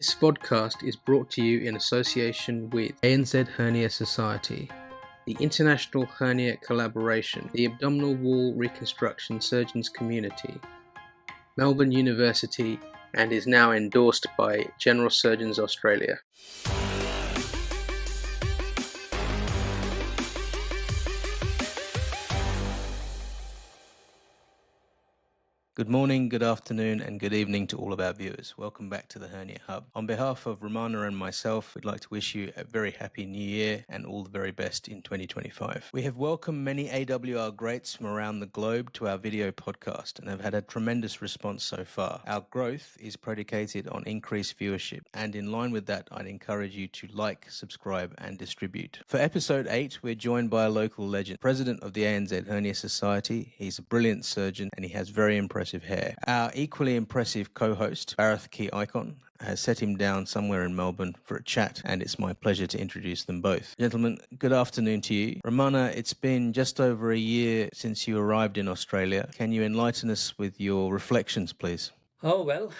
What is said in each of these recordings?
This podcast is brought to you in association with ANZ Hernia Society, the International Hernia Collaboration, the Abdominal Wall Reconstruction Surgeons Community, Melbourne University, and is now endorsed by General Surgeons Australia. Good morning, good afternoon, and good evening to all of our viewers. Welcome back to the Hernia Hub. On behalf of Romana and myself, we'd like to wish you a very happy new year and all the very best in 2025. We have welcomed many AWR greats from around the globe to our video podcast and have had a tremendous response so far. Our growth is predicated on increased viewership, and in line with that, I'd encourage you to like, subscribe, and distribute. For episode 8, we're joined by a local legend, president of the ANZ Hernia Society. He's a brilliant surgeon and he has very impressive hair. Our equally impressive co-host, Bharat Ki Icon, has set him down somewhere in Melbourne for a chat, and it's my pleasure to introduce them both. Gentlemen, good afternoon to you. Romana, it's been just over a year since you arrived in Australia. Can you enlighten us with your reflections, please? Oh, well,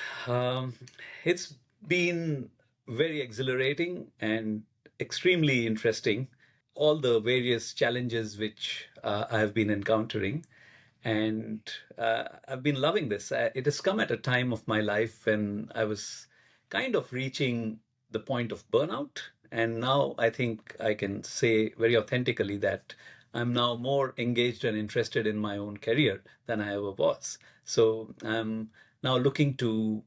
it's been very exhilarating and extremely interesting. All the various challenges which I have been encountering. And I've been loving this. It has come at a time of my life when I was kind of reaching the point of burnout. And now I think I can say very authentically that I'm now more engaged and interested in my own career than I ever was. So I'm now looking to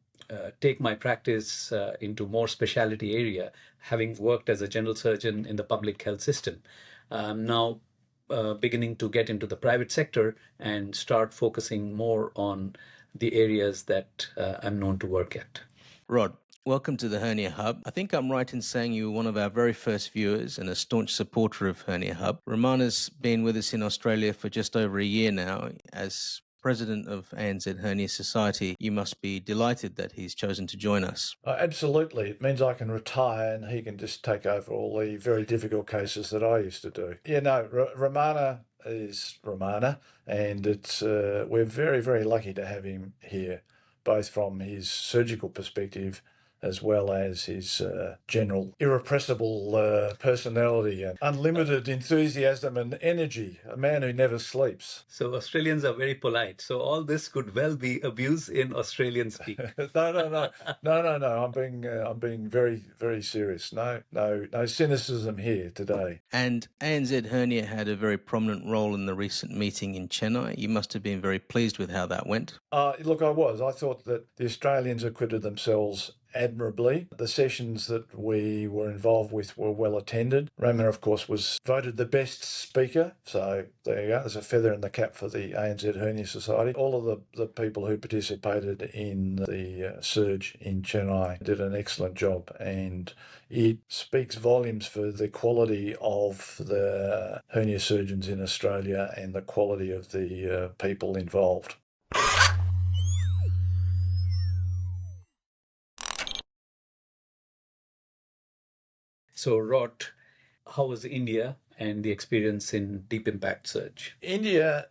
take my practice into more specialty area, having worked as a general surgeon in the public health system. Now beginning to get into the private sector and start focusing more on the areas that I'm known to work at. Rod, welcome to the Hernia Hub. I think I'm right in saying you were one of our very first viewers and a staunch supporter of Hernia Hub. Romana's been with us in Australia for just over a year now. As president of ANZ Hernia Society, you must be delighted that he's chosen to join us. Absolutely. It means I can retire and he can just take over all the very difficult cases that I used to do. Romana is Romana, and we're very, very lucky to have him here, both from his surgical perspective as well as his general irrepressible personality and unlimited enthusiasm and energy, a man who never sleeps. So Australians are very polite. So all this could well be abuse in Australian speak. No. I'm being very, very serious. No cynicism here today. And ANZ Hernia had a very prominent role in the recent meeting in Chennai. You must have been very pleased with how that went. Look, I was. I thought that the Australians acquitted themselves admirably. The sessions that we were involved with were well attended. Roman, of course, was voted the best speaker. So there you go. There's a feather in the cap for the ANZ Hernia Society. All of the people who participated in the surge in Chennai did an excellent job, and it speaks volumes for the quality of the hernia surgeons in Australia and the quality of the people involved. So, Rod, how was India and the experience in deep impact surge? India,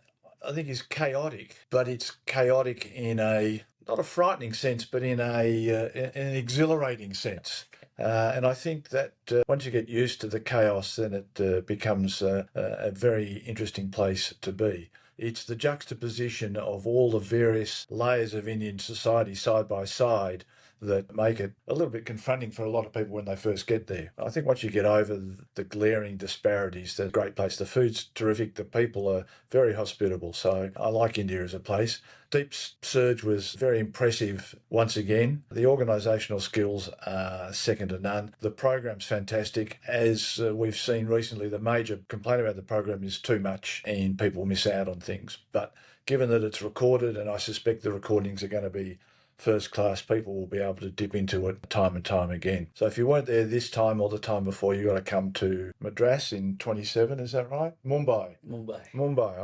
I think, is chaotic, but it's chaotic in not a frightening sense, but in an exhilarating sense. And I think that once you get used to the chaos, then it becomes a very interesting place to be. It's the juxtaposition of all the various layers of Indian society side by side that make it a little bit confronting for a lot of people when they first get there. I think once you get over the glaring disparities, they're a great place. The food's terrific. The people are very hospitable. So I like India as a place. Deep surge was very impressive once again. The organisational skills are second to none. The program's fantastic. As we've seen recently, the major complaint about the program is too much and people miss out on things. But given that it's recorded, and I suspect the recordings are going to be first class, people will be able to dip into it time and time again. So if you weren't there this time or the time before, you got to come to Madras in 27, is that right? Mumbai.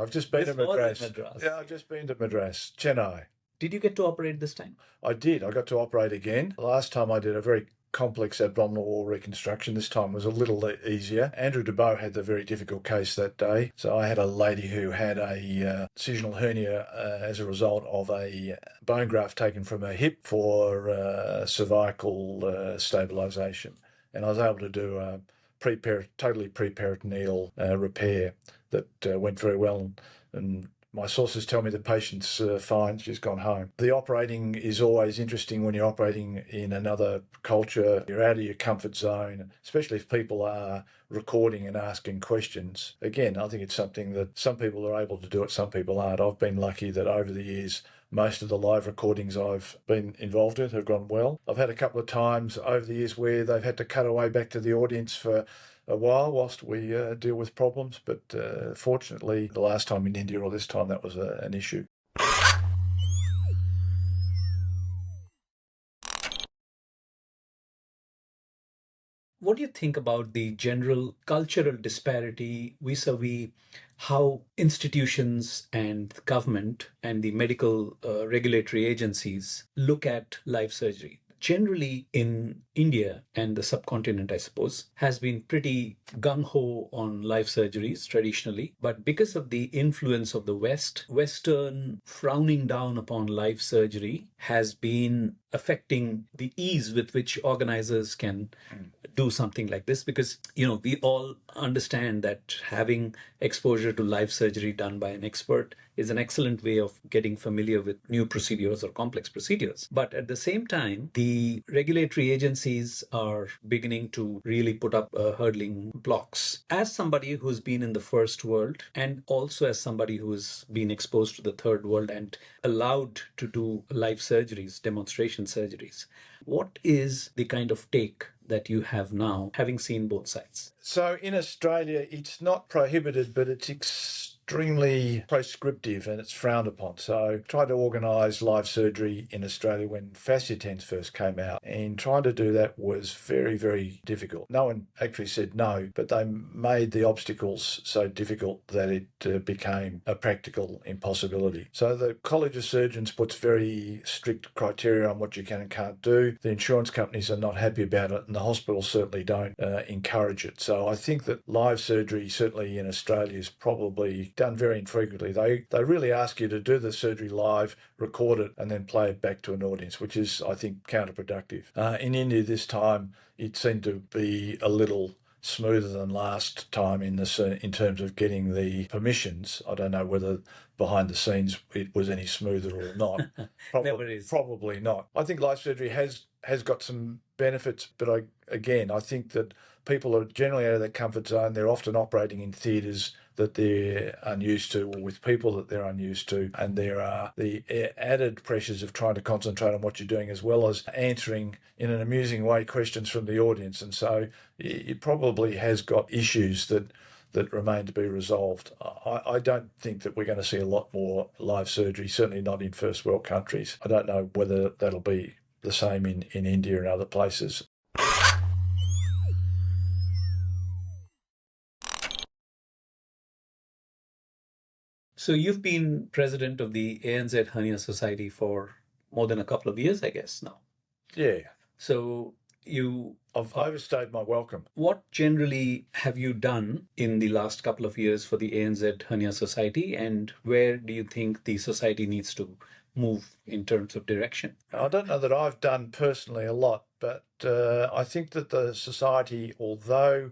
I've just been to Madras. Yeah, I've just been to Madras. Chennai. Did you get to operate this time? I did. I got to operate again. Last time I did a very complex abdominal wall reconstruction. This time was a little easier. Andrew DeBow had the very difficult case that day. So I had a lady who had a incisional hernia as a result of a bone graft taken from her hip for cervical stabilisation. And I was able to do a totally preperitoneal repair that went very well. And my sources tell me the patient's fine. She's gone home. The operating is always interesting when you're operating in another culture. You're out of your comfort zone, especially if people are recording and asking questions. Again, I think it's something that some people are able to do it, some people aren't. I've been lucky that over the years, most of the live recordings I've been involved in have gone well. I've had a couple of times over the years where they've had to cut away back to the audience for a while whilst we deal with problems, but fortunately the last time in India or this time that was an issue. What do you think about the general cultural disparity vis-a-vis how institutions and the government and the medical regulatory agencies look at live surgery? Generally in India and the subcontinent, I suppose, has been pretty gung-ho on live surgeries traditionally. But because of the influence of the Western frowning down upon live surgery has been affecting the ease with which organizers can do something like this, because we all understand that having exposure to live surgery done by an expert is an excellent way of getting familiar with new procedures or complex procedures. But at the same time, the regulatory agencies are beginning to really put up hurdling blocks. As somebody who's been in the first world and also as somebody who's been exposed to the third world and allowed to do live surgeries, demonstration surgeries, what is the kind of take that you have now, having seen both sides? So in Australia, it's not prohibited, but it's extremely prescriptive and it's frowned upon. So tried to organise live surgery in Australia when fascia tents first came out, and trying to do that was very, very difficult. No one actually said no, but they made the obstacles so difficult that it became a practical impossibility. So the College of Surgeons puts very strict criteria on what you can and can't do. The insurance companies are not happy about it, and the hospitals certainly don't encourage it. So I think that live surgery, certainly in Australia, is probably done very infrequently. They really ask you to do the surgery live, record it, and then play it back to an audience, which is, I think, counterproductive. In India this time, it seemed to be a little smoother than last time in terms of getting the permissions. I don't know whether behind the scenes it was any smoother or not. Never is. Probably not. I think live surgery has got some benefits, but I think that people are generally out of their comfort zone. They're often operating in theatres that they're unused to, or with people that they're unused to, and there are the added pressures of trying to concentrate on what you're doing as well as answering in an amusing way questions from the audience. And so it probably has got issues that remain to be resolved. I don't think that we're going to see a lot more live surgery, certainly not in first world countries. I don't know whether that'll be the same in India and other places. So you've been president of the ANZ Hernia Society for more than a couple of years, I guess, now. Yeah. So I've overstayed my welcome. What generally have you done in the last couple of years for the ANZ Hernia Society, and where do you think the society needs to move in terms of direction? I don't know that I've done personally a lot, but I think that the society, although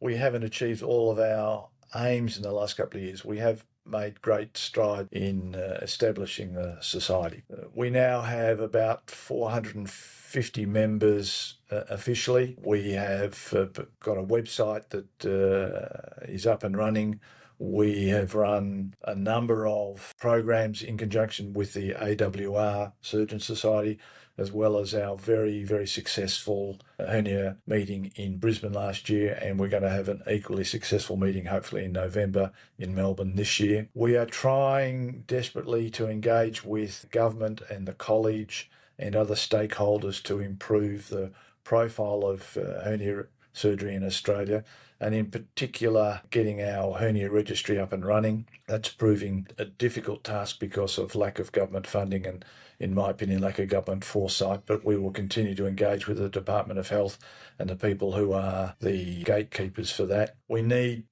we haven't achieved all of our aims in the last couple of years, we have made great stride in establishing the society. We now have about 450 members officially. We have got a website that is up and running. We have run a number of programs in conjunction with the AWR Surgeon Society, as well as our very, very successful hernia meeting in Brisbane last year, and we're going to have an equally successful meeting hopefully in November in Melbourne this year. We are trying desperately to engage with government and the college and other stakeholders to improve the profile of hernia surgery in Australia, and in particular getting our hernia registry up and running. That's proving a difficult task because of lack of government funding and, in my opinion, lack of government foresight, but we will continue to engage with the Department of Health and the people who are the gatekeepers for that. We need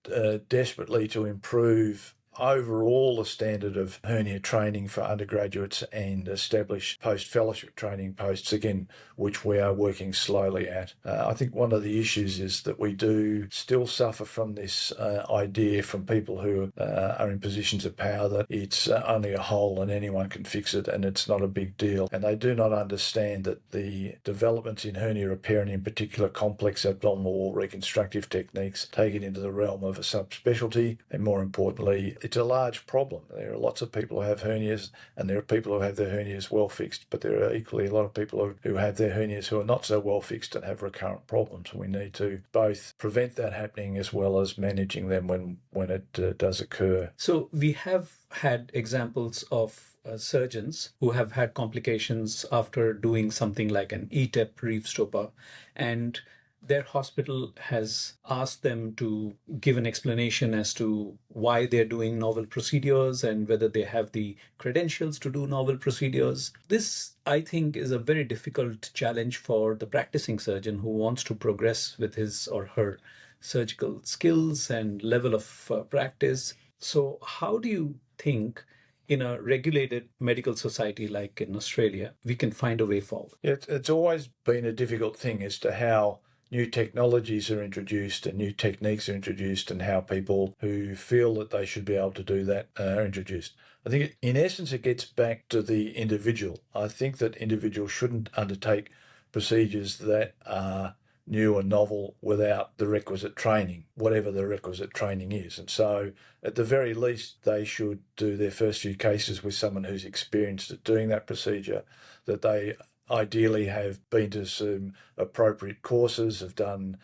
desperately to improve overall the standard of hernia training for undergraduates and establish post-fellowship training posts, again, which we are working slowly at. I think one of the issues is that we do still suffer from this idea from people who are in positions of power that it's only a hole and anyone can fix it and it's not a big deal. And they do not understand that the developments in hernia repair, and in particular complex abdominal wall reconstructive techniques, take it into the realm of a subspecialty, and more importantly, it's a large problem. There are lots of people who have hernias, and there are people who have their hernias well fixed, but there are equally a lot of people who have their hernias who are not so well fixed and have recurrent problems. We need to both prevent that happening as well as managing them when it does occur. So we have had examples of surgeons who have had complications after doing something like an ETEP reef stopper, and their hospital has asked them to give an explanation as to why they're doing novel procedures and whether they have the credentials to do novel procedures. This, I think, is a very difficult challenge for the practicing surgeon who wants to progress with his or her surgical skills and level of practice. So how do you think in a regulated medical society like in Australia, we can find a way forward? It's always been a difficult thing as to how new technologies are introduced and new techniques are introduced and how people who feel that they should be able to do that are introduced. I think in essence it gets back to the individual. I think that individuals shouldn't undertake procedures that are new and novel without the requisite training, whatever the requisite training is. And so at the very least they should do their first few cases with someone who's experienced at doing that procedure, that they ideally have been to some appropriate courses, have done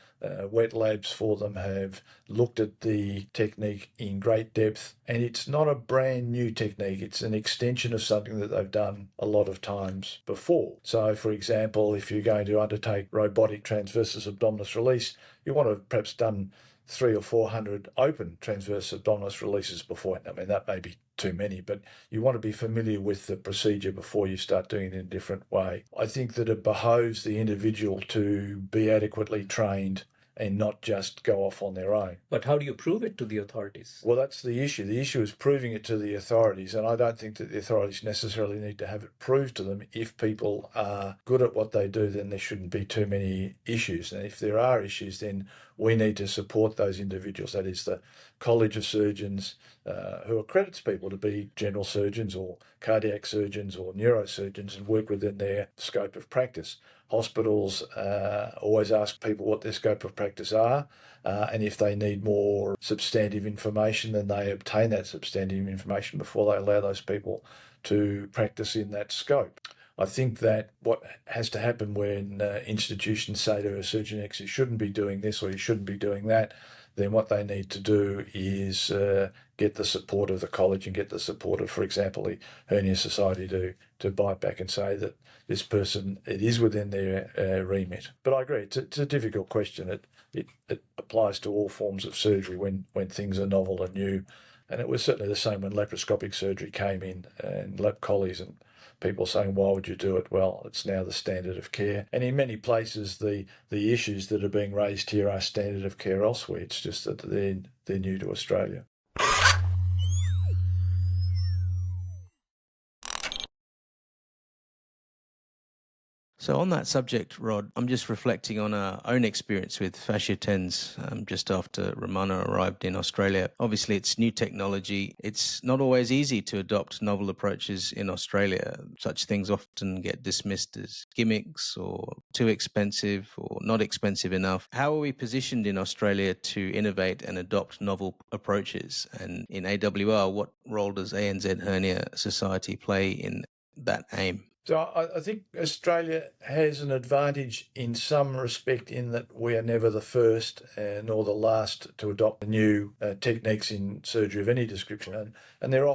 wet labs for them, have looked at the technique in great depth. And it's not a brand new technique, it's an extension of something that they've done a lot of times before. So, for example, if you're going to undertake robotic transversus abdominis release, you want to have perhaps done 300 or 400 open transverse abdominis releases before. I mean, that may be too many, but you want to be familiar with the procedure before you start doing it in a different way. I think that it behoves the individual to be adequately trained and not just go off on their own. But how do you prove it to the authorities? Well, that's the issue. The issue is proving it to the authorities, and I don't think that the authorities necessarily need to have it proved to them. If people are good at what they do, then there shouldn't be too many issues. And if there are issues, then we need to support those individuals. That is the College of Surgeons, who accredits people to be general surgeons or cardiac surgeons or neurosurgeons and work within their scope of practice. Hospitals always ask people what their scope of practice are, and if they need more substantive information, then they obtain that substantive information before they allow those people to practice in that scope. I think that what has to happen when institutions say to a surgeon X, you shouldn't be doing this or you shouldn't be doing that, then what they need to do is get the support of the college and get the support of, for example, the Hernia Society to bite back and say that this person, it is within their remit. But I agree, it's a difficult question. It applies to all forms of surgery when things are novel and new. And it was certainly the same when laparoscopic surgery came in and lap collies and people saying, why would you do it? Well, it's now the standard of care. And in many places, the issues that are being raised here are standard of care elsewhere. It's just that they're new to Australia. So on that subject, Rod, I'm just reflecting on our own experience with fascia tens just after Romana arrived in Australia. Obviously, it's new technology. It's not always easy to adopt novel approaches in Australia. Such things often get dismissed as gimmicks or too expensive or not expensive enough. How are we positioned in Australia to innovate and adopt novel approaches? And in AWR, what role does ANZ Hernia Society play in that aim? So I think Australia has an advantage in some respect in that we are never the first nor the last to adopt new techniques in surgery of any description. And they're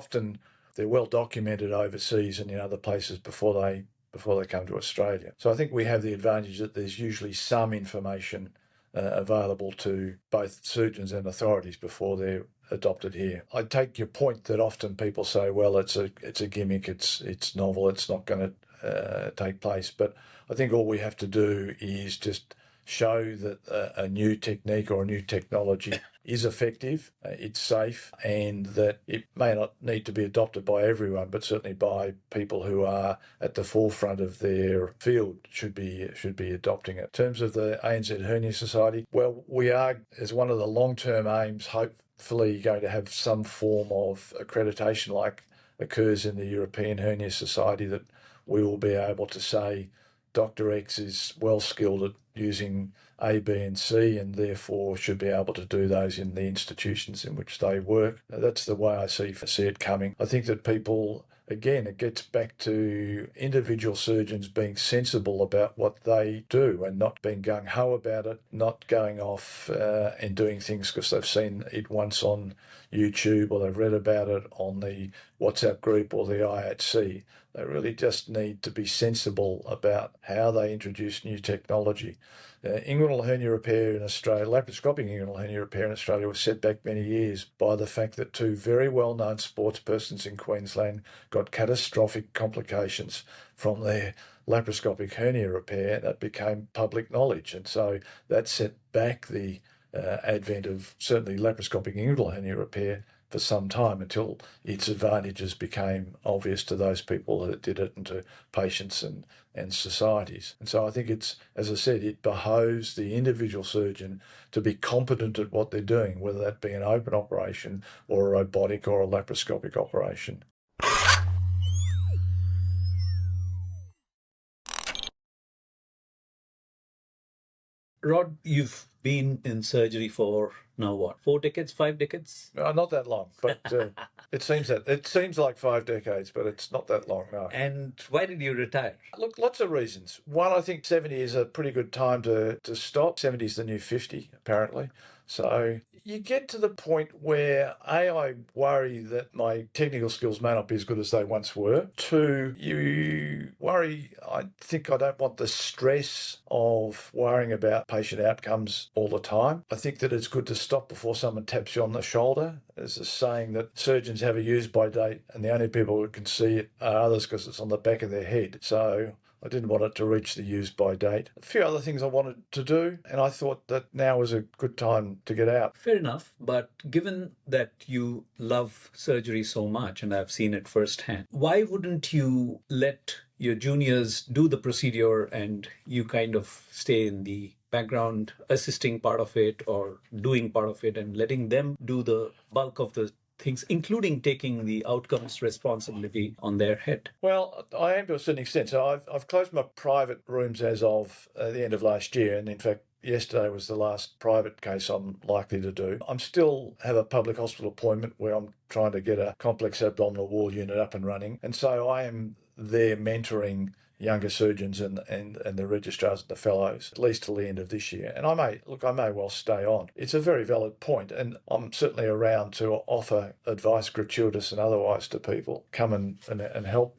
well documented overseas and in other places before they come to Australia. So I think we have the advantage that there's usually some information available to both surgeons and authorities before they're adopted here. I take your point that often people say, well, it's a gimmick, it's novel, it's not going to take place. But I think all we have to do is just show that a new technique or a new technology is effective, it's safe, and that it may not need to be adopted by everyone, but certainly by people who are at the forefront of their field should be adopting it. In terms of the ANZ Hernia Society, well, we are, as one of the long-term aims, hopefully going to have some form of accreditation like occurs in the European Hernia Society, that we will be able to say Dr. X is well skilled at using A, B and C, and therefore should be able to do those in the institutions in which they work. That's the way I see it coming. I think that people, again, it gets back to individual surgeons being sensible about what they do and not being gung-ho about it, not going off and doing things because they've seen it once on YouTube or they've read about it on the WhatsApp group or the IHC. They really just need to be sensible about how they introduce new technology. Inguinal hernia repair in Australia, laparoscopic inguinal hernia repair in Australia was set back many years by the fact that two very well-known sports persons in Queensland got catastrophic complications from their laparoscopic hernia repair that became public knowledge. And so that set back the advent of certainly laparoscopic inguinal hernia repair for some time until its advantages became obvious to those people that did it and to patients and societies. And so I think it's, as I said, it behoves the individual surgeon to be competent at what they're doing, whether that be an open operation or a robotic or a laparoscopic operation. Rod, you've been in surgery for now what, 4 decades, 5 decades? Not that long, but it seems like 5 decades, but it's not that long, no. And why did you retire? Look, lots of reasons. One, I think 70 is a pretty good time to stop. 70 is the new 50, apparently. So you get to the point where, A, I worry that my technical skills may not be as good as they once were. 2, you worry, I think I don't want the stress of worrying about patient outcomes all the time. I think that it's good to stop before someone taps you on the shoulder. There's a saying that surgeons have a use-by date and the only people who can see it are others because it's on the back of their head. So I didn't want it to reach the use-by date. A few other things I wanted to do, and I thought that now was a good time to get out. Fair enough, but given that you love surgery so much, and I've seen it firsthand, why wouldn't you let your juniors do the procedure and you kind of stay in the background, assisting part of it or doing part of it and letting them do the bulk of the things, including taking the outcomes responsibility on their head? Well, I am to a certain extent. So I've closed my private rooms as of the end of last year, and in fact, yesterday was the last private case I'm likely to do. I'm still have a public hospital appointment where I'm trying to get a complex abdominal wall unit up and running, and so I am there mentoring younger surgeons and the registrars and the fellows, at least till the end of this year. And I may well stay on. It's a very valid point, and I'm certainly around to offer advice, gratuitous and otherwise, to people. Come and help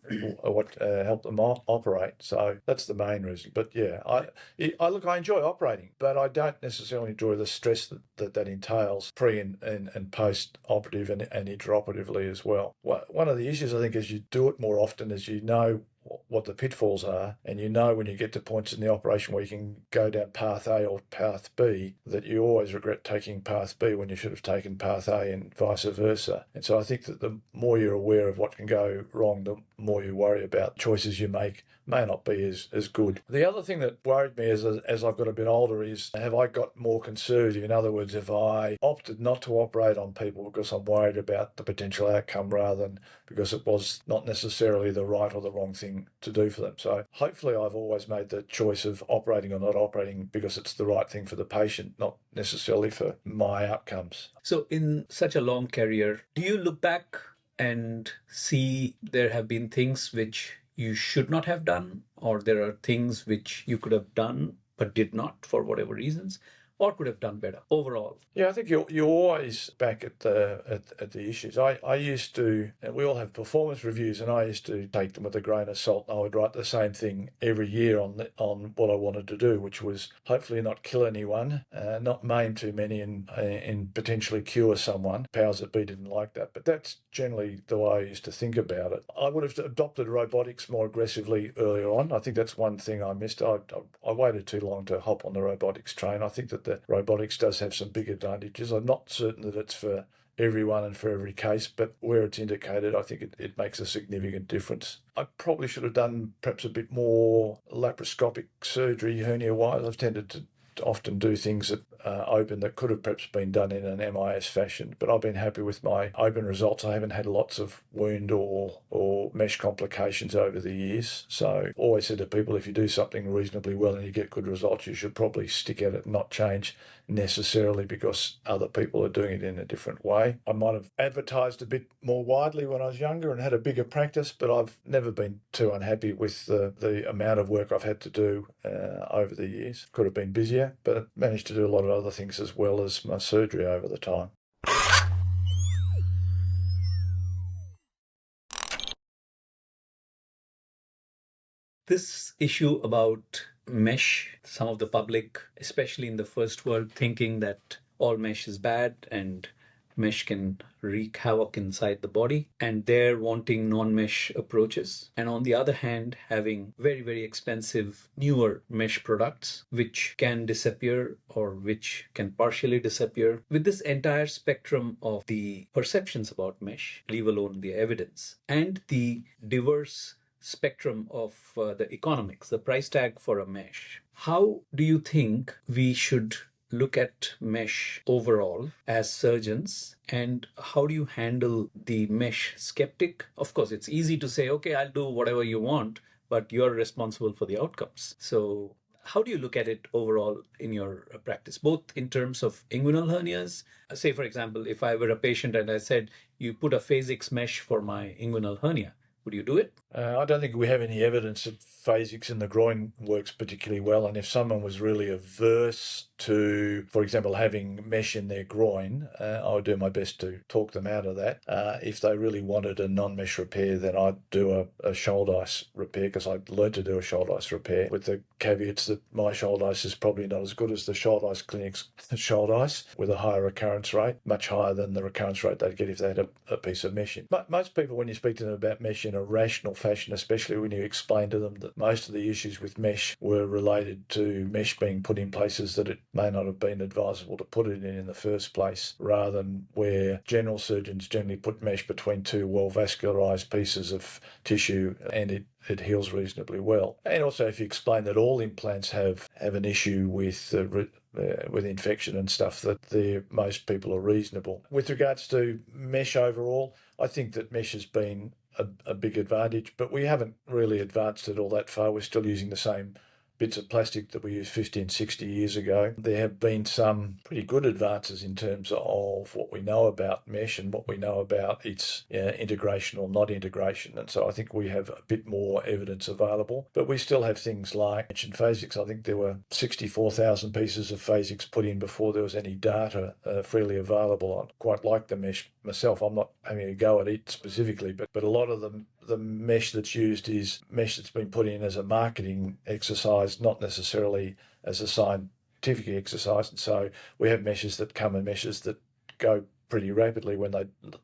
help them operate. So that's the main reason. But yeah, I enjoy operating, but I don't necessarily enjoy the stress that entails pre and post-operative and intraoperatively as well. One of the issues, I think, as you do it more often, is you know what the pitfalls are, and you know when you get to points in the operation where you can go down path A or path B, that you always regret taking path B when you should have taken path A, and vice versa. And so I think that the more you're aware of what can go wrong, the more you worry about choices you make may not be as good. The other thing that worried me as I've got a bit older is, have I got more conservative? In other words, have I opted not to operate on people because I'm worried about the potential outcome rather than because it was not necessarily the right or the wrong thing to do for them? So hopefully I've always made the choice of operating or not operating because it's the right thing for the patient, not necessarily for my outcomes. So in such a long career, do you look back and see there have been things which you should not have done, or there are things which you could have done but did not for whatever reasons? or could have done better overall? Yeah, I think you're always back at the issues. I used to, and we all have performance reviews, and I used to take them with a grain of salt. I would write the same thing every year on what I wanted to do, which was hopefully not kill anyone, not maim too many, and potentially cure someone. Powers that be didn't like that, but that's generally the way I used to think about it. I would have adopted robotics more aggressively earlier on. I think that's one thing I missed. I waited too long to hop on the robotics train. I think that the robotics does have some big advantages. I'm not certain that it's for everyone and for every case, but where it's indicated, I think it makes a significant difference. I probably should have done perhaps a bit more laparoscopic surgery hernia-wise. I've tended to often do things that open that could have perhaps been done in an MIS fashion, but I've been happy with my open results. I haven't had lots of wound or mesh complications over the years. So always said to people, if you do something reasonably well and you get good results, you should probably stick at it and not change necessarily because other people are doing it in a different way. I might have advertised a bit more widely when I was younger and had a bigger practice, but I've never been too unhappy with the amount of work I've had to do over the years. Could have been busier, but I managed to do a lot of other things as well as my surgery over the time. This issue about mesh, some of the public, especially in the first world, thinking that all mesh is bad and mesh can wreak havoc inside the body, and they're wanting non-mesh approaches. And on the other hand, having very, very expensive newer mesh products which can disappear or which can partially disappear. With this entire spectrum of the perceptions about mesh, leave alone the evidence, and the diverse spectrum of the economics, the price tag for a mesh, how do you think we should look at mesh overall as surgeons, and how do you handle the mesh skeptic? Of course, it's easy to say, okay, I'll do whatever you want, but you're responsible for the outcomes. So how do you look at it overall in your practice, both in terms of inguinal hernias? Say, for example, if I were a patient and I said, you put a phasix mesh for my inguinal hernia, would you do it? I don't think we have any evidence that phasix in the groin works particularly well. And if someone was really averse to, for example, having mesh in their groin, I would do my best to talk them out of that. If they really wanted a non-mesh repair, then I'd do a shoulder ice repair, because I'd learned to do a shoulder ice repair, with the caveats that my shoulder ice is probably not as good as the shoulder ice clinic's shoulder ice, with a higher recurrence rate, much higher than the recurrence rate they'd get if they had a piece of mesh in. But most people, when you speak to them about mesh in a rational fashion, especially when you explain to them that most of the issues with mesh were related to mesh being put in places that it may not have been advisable to put it in the first place, rather than where general surgeons generally put mesh between two well-vascularized pieces of tissue and it heals reasonably well. And also, if you explain that all implants have an issue with infection and stuff, that most people are reasonable. With regards to mesh overall, I think that mesh has been a big advantage, but we haven't really advanced it all that far. We're still using the same bits of plastic that we used 50 and 60 years ago. There have been some pretty good advances in terms of what we know about mesh and what we know about its integration or not integration. And so I think we have a bit more evidence available. But we still have things like mentioned phasix. I think there were 64,000 pieces of phasix put in before there was any data freely available. I quite like the mesh myself. I'm not having a go at it specifically, but a lot of the mesh that's used is mesh that's been put in as a marketing exercise, not necessarily as a scientific exercise. And so we have meshes that come and meshes that go pretty rapidly when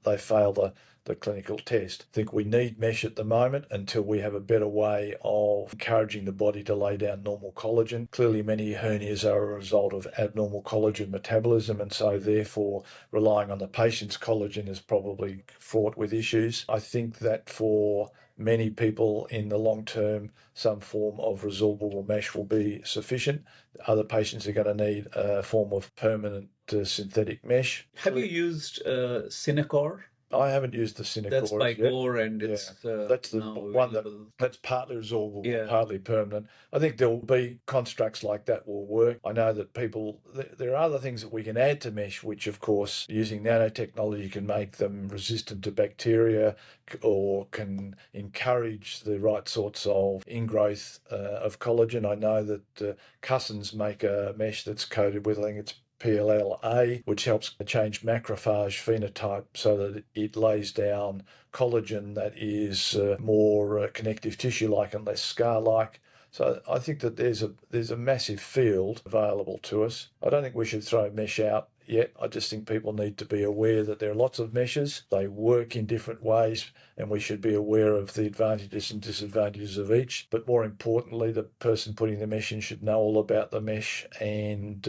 they fail the clinical test. I think we need mesh at the moment until we have a better way of encouraging the body to lay down normal collagen. Clearly, many hernias are a result of abnormal collagen metabolism, and so therefore relying on the patient's collagen is probably fraught with issues. I think that for many people in the long term, some form of resorbable mesh will be sufficient. Other patients are going to need a form of permanent synthetic mesh. Have you used Cinecor I haven't used the Cinecor That's by yet. Gore, and it's That's the now one available. that's partly resorbable, Yeah. partly permanent. I think there will be constructs like that will work. I know that there are other things that we can add to mesh, which of course using nanotechnology can make them resistant to bacteria or can encourage the right sorts of ingrowth of collagen. I know that Cussons make a mesh that's coated with, I think it's PLLA, which helps change macrophage phenotype so that it lays down collagen that is more connective tissue-like and less scar-like. So I think that there's a massive field available to us. I don't think we should throw mesh out yet. I just think people need to be aware that there are lots of meshes. They work in different ways, and we should be aware of the advantages and disadvantages of each. But more importantly, the person putting the mesh in should know all about the mesh and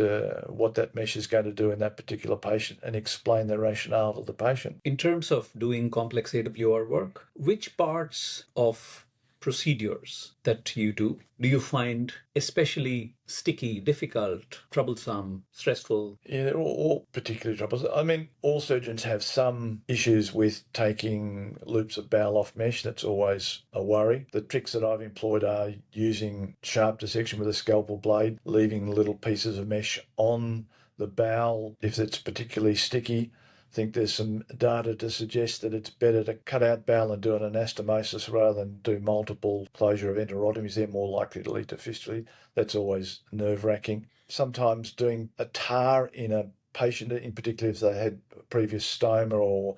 what that mesh is going to do in that particular patient and explain the rationale to the patient. In terms of doing complex AWR work, which parts of procedures that you do you find especially sticky, difficult, troublesome, stressful? Yeah, they're all particularly troublesome. I mean, all surgeons have some issues with taking loops of bowel off mesh. That's always a worry. The tricks that I've employed are using sharp dissection with a scalpel blade, leaving little pieces of mesh on the bowel if it's particularly sticky. I think there's some data to suggest that it's better to cut out bowel and do an anastomosis rather than do multiple closure of enterotomies. They're more likely to lead to fistulae. That's always nerve-wracking. Sometimes doing a TAR in a patient, in particular if they had previous stoma or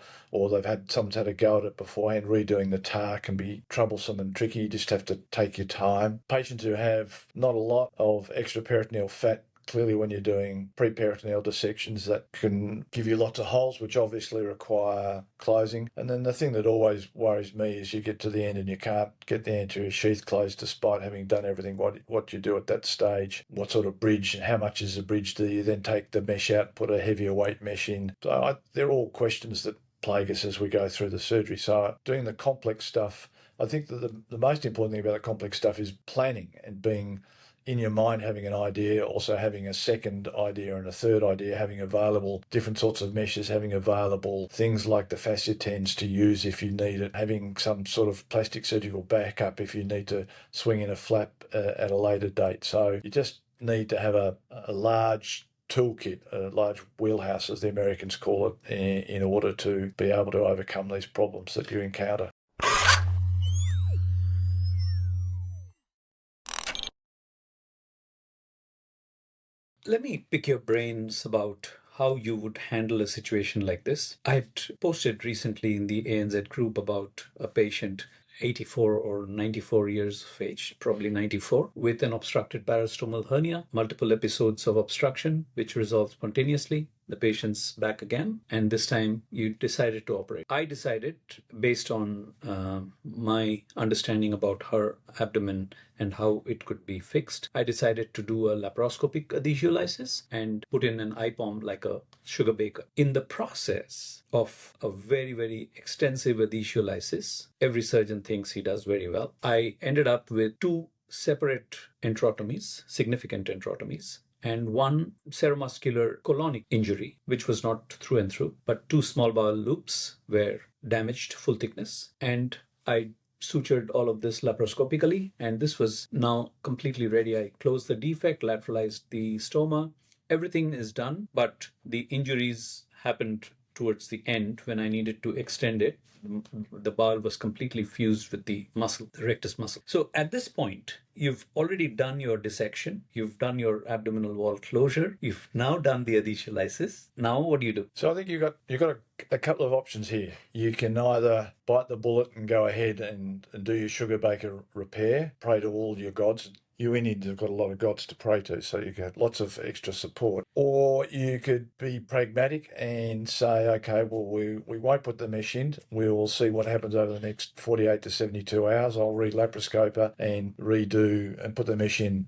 someone's had a go at it beforehand, redoing the TAR can be troublesome and tricky. You just have to take your time. Patients who have not a lot of extraperitoneal fat, clearly when you're doing preperitoneal dissections, that can give you lots of holes, which obviously require closing. And then the thing that always worries me is you get to the end and you can't get the anterior sheath closed despite having done everything. What you do at that stage, what sort of bridge, how much is the bridge? Do you then take the mesh out, put a heavier weight mesh in? So they're all questions that plague us as we go through the surgery. So doing the complex stuff, I think that the most important thing about the complex stuff is planning and being in your mind, having an idea, also having a second idea and a third idea, having available different sorts of meshes, having available things like the fascia tens to use if you need it, having some sort of plastic surgical backup if you need to swing in a flap at a later date. So you just need to have a large toolkit, a large wheelhouse, as the Americans call it, in order to be able to overcome these problems that you encounter. Let me pick your brains about how you would handle a situation like this. I had posted recently in the ANZ group about a patient, 84 or 94 years of age, probably 94, with an obstructed parastomal hernia, multiple episodes of obstruction, which resolved spontaneously. The patient's back again, and this time you decided to operate. I decided, based on my understanding about her abdomen and how it could be fixed, I decided to do a laparoscopic adhesiolysis and put in an IPOM like a sugar baker. In the process of a very, very extensive adhesiolysis, every surgeon thinks he does very well. I ended up with 2 separate enterotomies, significant enterotomies, and 1 seromuscular colonic injury, which was not through and through, but 2 small bowel loops were damaged full thickness. And I sutured all of this laparoscopically, and this was now completely ready. I closed the defect, lateralized the stoma. Everything is done, but the injuries happened towards the end when I needed to extend it. The bowel was completely fused with the muscle, the rectus muscle. So at this point, you've already done your dissection. You've done your abdominal wall closure. You've now done the adhesiolysis. Now what do you do? So I think you've got a couple of options here. You can either bite the bullet and go ahead and do your sugar baker repair, pray to all your gods. You Indians have got a lot of gods to pray to, so you get lots of extra support. Or you could be pragmatic and say, okay, well, we won't put the mesh in. We'll see what happens over the next 48 to 72 hours. I'll re-laparoscope her and redo and put the mesh in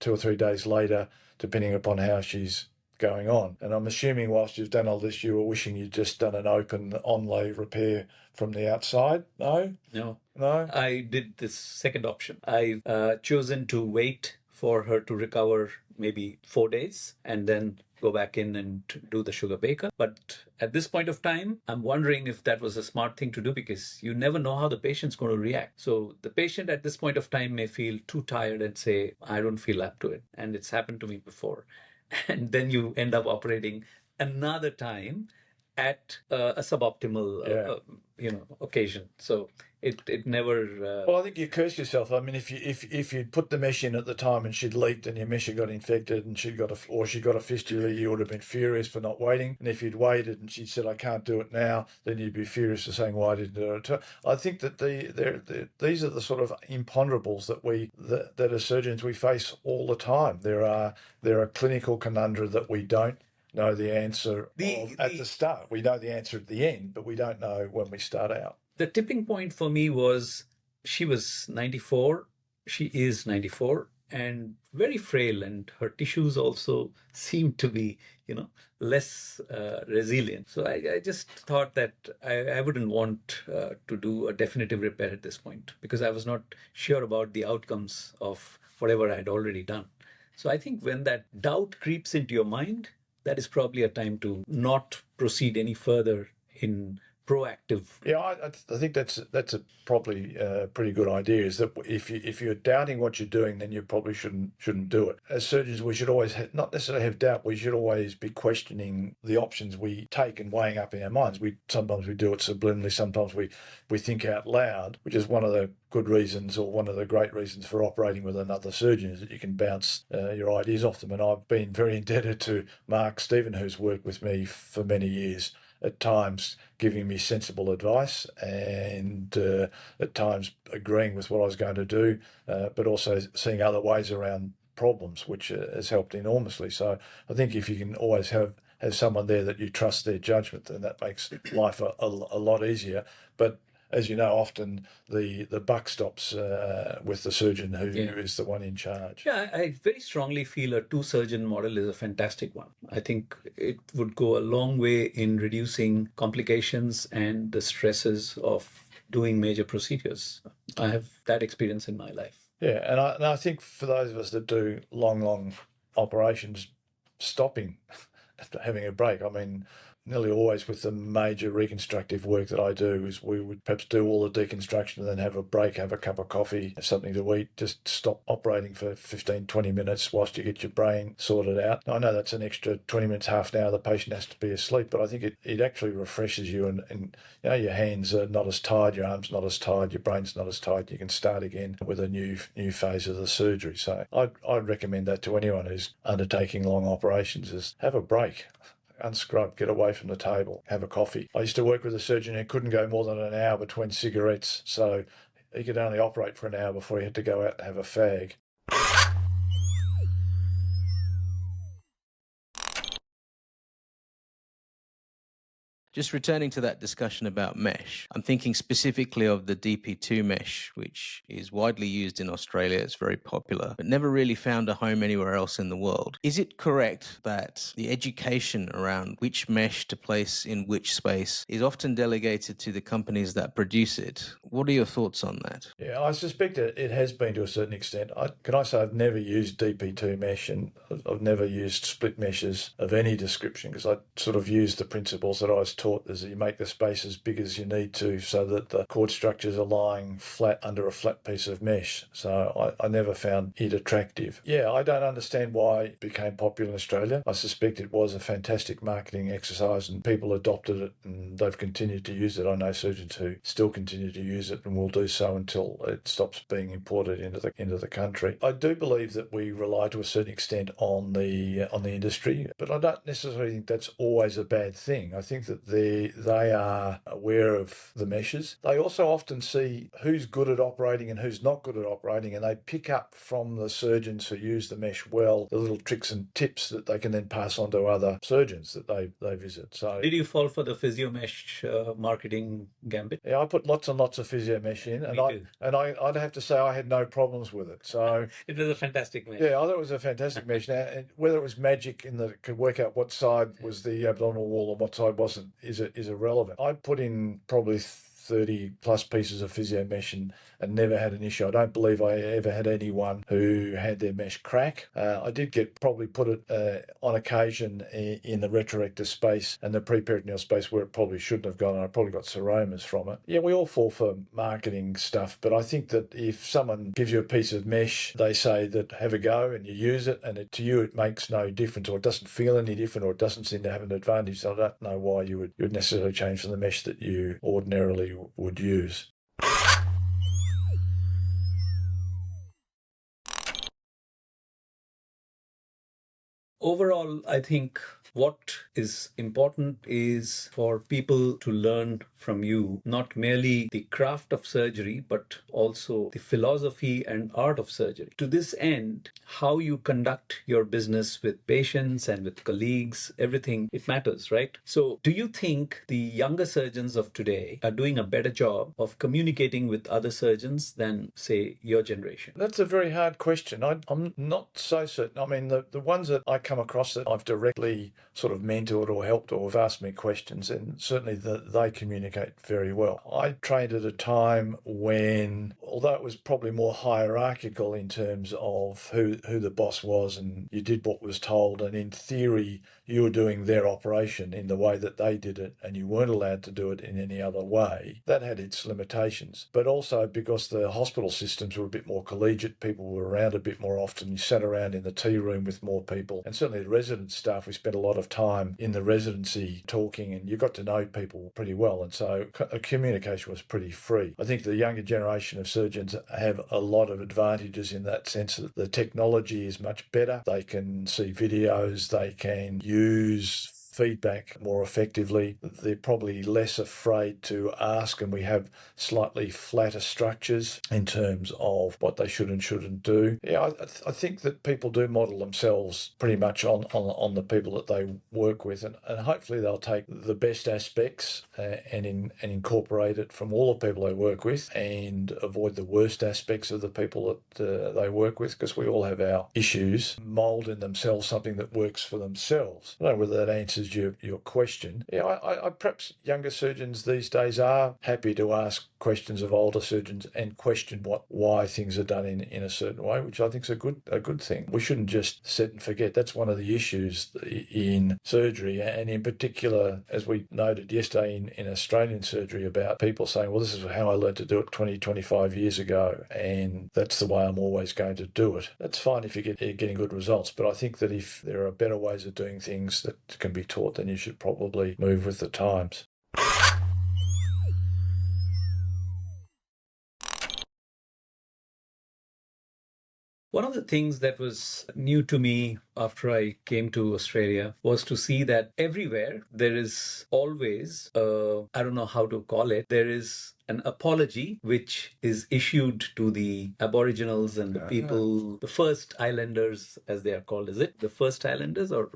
2 or 3 days later, depending upon how she's going on. And I'm assuming whilst you've done all this, you were wishing you'd just done an open onlay repair from the outside. No? No. No? I did this second option. I've chosen to wait for her to recover maybe 4 days and then go back in and do the sugar baker. But at this point of time, I'm wondering if that was a smart thing to do, because you never know how the patient's going to react. So the patient at this point of time may feel too tired and say, I don't feel up to it. And it's happened to me before. And then you end up operating another time at a suboptimal occasion. So it never Well, I think you curse yourself. I mean, if you'd put the mesh in at the time and she'd leaked and your mesh had got infected and she got a fistula, you would have been furious for not waiting. And if you'd waited and she'd said, I can't do it now, then you'd be furious for saying, why didn't you do it? I think that these are the sort of imponderables that as surgeons we face all the time. There are clinical conundra that we don't know the answer at the start. We know the answer at the end, but we don't know when we start out. The tipping point for me was she was 94. She is 94 and very frail, and her tissues also seem to be, less resilient. So I just thought that I wouldn't want to do a definitive repair at this point, because I was not sure about the outcomes of whatever I had already done. So I think when that doubt creeps into your mind, that is probably a time to not proceed any further in proactive. Yeah, I think that's probably a pretty good idea. Is that if you're doubting what you're doing, then you probably shouldn't do it. As surgeons, we should always not necessarily have doubt. We should always be questioning the options we take and weighing up in our minds. Sometimes we do it subliminally. Sometimes we think out loud, which is one of the good reasons, or one of the great reasons for operating with another surgeon, is that you can bounce your ideas off them. And I've been very indebted to Mark Stephen, who's worked with me for many years, at times giving me sensible advice and at times agreeing with what I was going to do, but also seeing other ways around problems, which has helped enormously. So I think if you can always have someone there that you trust their judgment, then that makes life a lot easier. But as you know, often the buck stops with the surgeon who is the one in charge. Yeah, I very strongly feel a two-surgeon model is a fantastic one. I think it would go a long way in reducing complications and the stresses of doing major procedures. I have that experience in my life. Yeah, and I think for those of us that do long operations, stopping, having a break, I mean, nearly always with the major reconstructive work that I do is we would perhaps do all the deconstruction and then have a break, have a cup of coffee, something to eat, just stop operating for 15, 20 minutes whilst you get your brain sorted out. I know that's an extra 20 minutes, half an hour, the patient has to be asleep, but I think it actually refreshes you and your hands are not as tired, your arms not as tired, your brain's not as tired. You can start again with a new phase of the surgery. So I'd recommend that to anyone who's undertaking long operations, is have a break. Unscrub, get away from the table, have a coffee. I used to work with a surgeon who couldn't go more than an hour between cigarettes, so he could only operate for an hour before he had to go out and have a fag. Just returning to that discussion about mesh, I'm thinking specifically of the DP2 mesh, which is widely used in Australia. It's very popular, but never really found a home anywhere else in the world. Is it correct that the education around which mesh to place in which space is often delegated to the companies that produce it? What are your thoughts on that? Yeah, I suspect it has been to a certain extent. Can I say I've never used DP2 mesh, and I've never used split meshes of any description, because I sort of used the principles that I was taught, is that you make the space as big as you need to so that the cord structures are lying flat under a flat piece of mesh. So I never found it attractive. Yeah, I don't understand why it became popular in Australia. I suspect it was a fantastic marketing exercise and people adopted it and they've continued to use it. I know surgeons who still continue to use it and will do so until it stops being imported into the country. I do believe that we rely to a certain extent on the industry, but I don't necessarily think that's always a bad thing. I think that they are aware of the meshes. They also often see who's good at operating and who's not good at operating, and they pick up from the surgeons who use the mesh well the little tricks and tips that they can then pass on to other surgeons that they visit. So, did you fall for the physio mesh marketing gambit? Yeah, I put lots and lots of physio mesh in, and I'd have to say I had no problems with it. So it was a fantastic mesh. Yeah, I thought it was a fantastic mesh. Now, whether it was magic in that it could work out what side was the abdominal wall and what side wasn't is irrelevant. I put in probably 30 plus pieces of physio mesh and never had an issue. I don't believe I ever had anyone who had their mesh crack. I did probably put it on occasion in the retrorector space and the preperitoneal space where it probably shouldn't have gone. I probably got seromas from it. Yeah, we all fall for marketing stuff, but I think that if someone gives you a piece of mesh, they say that have a go and you use it, and to you it makes no difference, or it doesn't feel any different, or it doesn't seem to have an advantage. So I don't know why you would necessarily change from the mesh that you ordinarily would use. Overall, I think what is important is for people to learn from you, not merely the craft of surgery, but also the philosophy and art of surgery. To this end, how you conduct your business with patients and with colleagues, everything, it matters, right? So do you think the younger surgeons of today are doing a better job of communicating with other surgeons than, say, your generation? That's a very hard question. I'm not so certain. I mean, the ones that I come across that I've directly sort of mentored or helped or have asked me questions, and certainly they communicate very well. I trained at a time when, although it was probably more hierarchical in terms of who the boss was, and you did what was told, and in theory you were doing their operation in the way that they did it, and you weren't allowed to do it in any other way. That had its limitations. But also because the hospital systems were a bit more collegiate, people were around a bit more often, you sat around in the tea room with more people, and certainly the resident staff, we spent a lot of time in the residency talking, and you got to know people pretty well, and so communication was pretty free. I think the younger generation of surgeons have a lot of advantages in that sense that the technology is much better. They can see videos, they can use feedback more effectively. They're probably less afraid to ask, and we have slightly flatter structures in terms of what they should and shouldn't do. Yeah, I think that people do model themselves pretty much on the people that they work with, and hopefully they'll take the best aspects and incorporate it from all the people they work with, and avoid the worst aspects of the people that they work with, because we all have our issues. Mould in themselves something that works for themselves. I don't know whether that answers your question. Yeah, I perhaps younger surgeons these days are happy to ask questions of older surgeons and question why things are done in a certain way, which I think is a good thing. We shouldn't just sit and forget. That's one of the issues in surgery, and in particular, as we noted yesterday in Australian surgery, about people saying, well, this is how I learned to do it 20, 25 years ago, and that's the way I'm always going to do it. That's fine if you're getting good results, but I think that if there are better ways of doing things that can be taught, then you should probably move with the times. One of the things that was new to me after I came to Australia was to see that everywhere there is always, I don't know how to call it, there is an apology which is issued to the Aboriginals and the people, the first islanders, as they are called. Is it the first islanders, or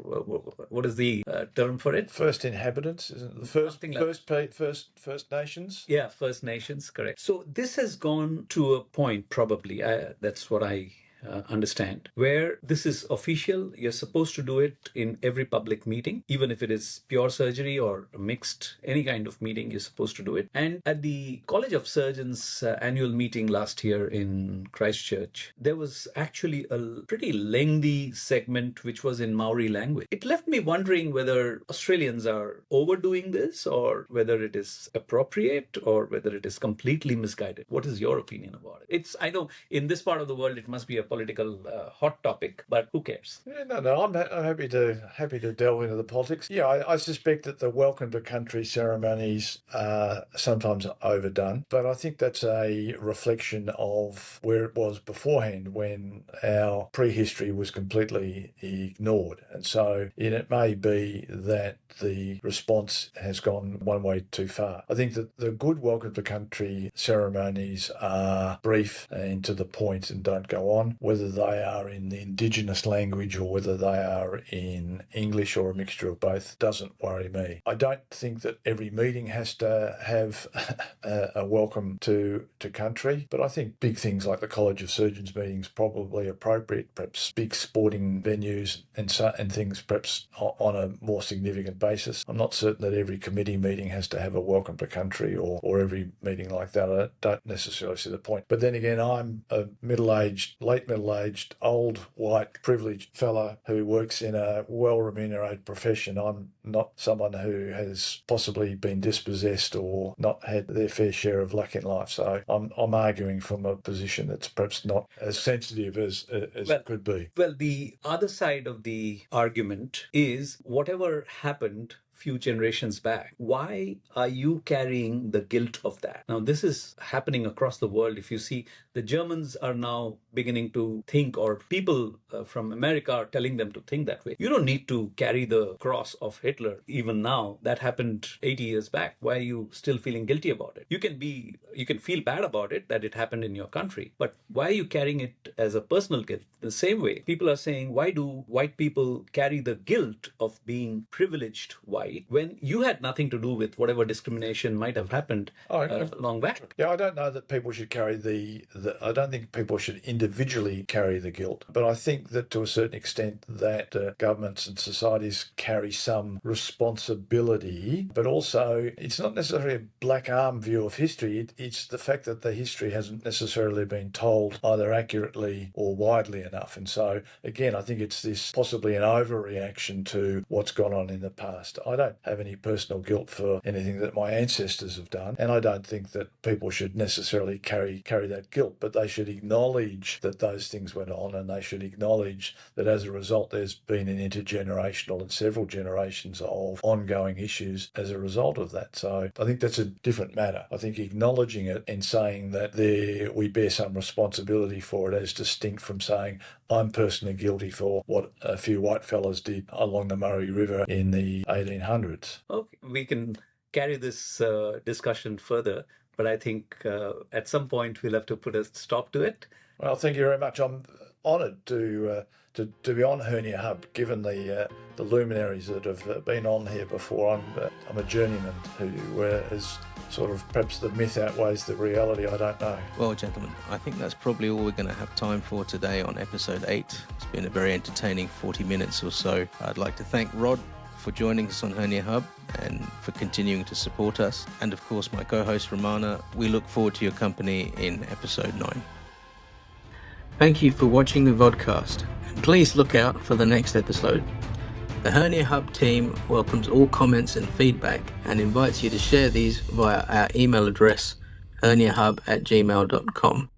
what is the term for it? First inhabitants, isn't it? The First Nations? Yeah, First Nations, correct. So this has gone to a point, probably, that's what I understand, where this is official. You're supposed to do it in every public meeting, even if it is pure surgery or mixed, any kind of meeting, you're supposed to do it. And at the College of Surgeons annual meeting last year in Christchurch, there was actually a pretty lengthy segment which was in Maori language. It left me wondering whether Australians are overdoing this, or whether it is appropriate, or whether it is completely misguided. What is your opinion about it? I know in this part of the world it must be a political hot topic, but who cares? Yeah, no, I'm happy to delve into the politics. Yeah, I suspect that the welcome to country ceremonies are sometimes overdone, but I think that's a reflection of where it was beforehand, when our prehistory was completely ignored. And so it may be that the response has gone one way too far. I think that the good welcome to country ceremonies are brief and to the point and don't go on. whether they are in the indigenous language or whether they are in English or a mixture of both, doesn't worry me. I don't think that every meeting has to have a welcome to country, but I think big things like the College of Surgeons meetings probably appropriate, perhaps big sporting venues and things perhaps on a more significant basis. I'm not certain that every committee meeting has to have a welcome to country or every meeting like that. I don't necessarily see the point. But then again, I'm a late middle-aged, old, white, privileged fella who works in a well-remunerated profession. I'm not someone who has possibly been dispossessed or not had their fair share of luck in life. So I'm arguing from a position that's perhaps not as sensitive as it could be. Well, the other side of the argument is whatever happened few generations back, why are you carrying the guilt of that? Now, this is happening across the world. If you see, the Germans are now beginning to think, or people from America are telling them to think that way. You don't need to carry the cross of Hitler even now. That happened 80 years back. Why are you still feeling guilty about it? You can feel bad about it, that it happened in your country, but why are you carrying it as a personal guilt? The same way, people are saying, why do white people carry the guilt of being privileged white when you had nothing to do with whatever discrimination might have happened long back? Yeah, I don't know that people should carry I don't think people should individually carry the guilt, but I think that to a certain extent that governments and societies carry some responsibility, but also it's not necessarily a black arm view of history. It's the fact that the history hasn't necessarily been told either accurately or widely enough. And so, again, I think it's this possibly an overreaction to what's gone on in the past. I don't have any personal guilt for anything that my ancestors have done, and I don't think that people should necessarily carry that guilt, but they should acknowledge that those things went on, and they should acknowledge that as a result there's been an intergenerational and several generations of ongoing issues as a result of that. So I think that's a different matter. I think acknowledging it and saying that we bear some responsibility for it as distinct from saying I'm personally guilty for what a few white fellas did along the Murray River in the 1800s. Okay, we can carry this discussion further, but I think at some point we'll have to put a stop to it. Well, thank you very much. I'm honoured to be on Hernia Hub, given the luminaries that have been on here before. I'm a journeyman who is sort of perhaps the myth outweighs the reality. I don't know. Well, gentlemen, I think that's probably all we're going to have time for today on episode 8. It's been a very entertaining 40 minutes or so. I'd like to thank Rod for joining us on Hernia Hub and for continuing to support us. And of course, my co-host Romana. We look forward to your company in episode 9. Thank you for watching the vodcast, and please look out for the next episode. The Hernia Hub team welcomes all comments and feedback and invites you to share these via our email address herniahub@gmail.com.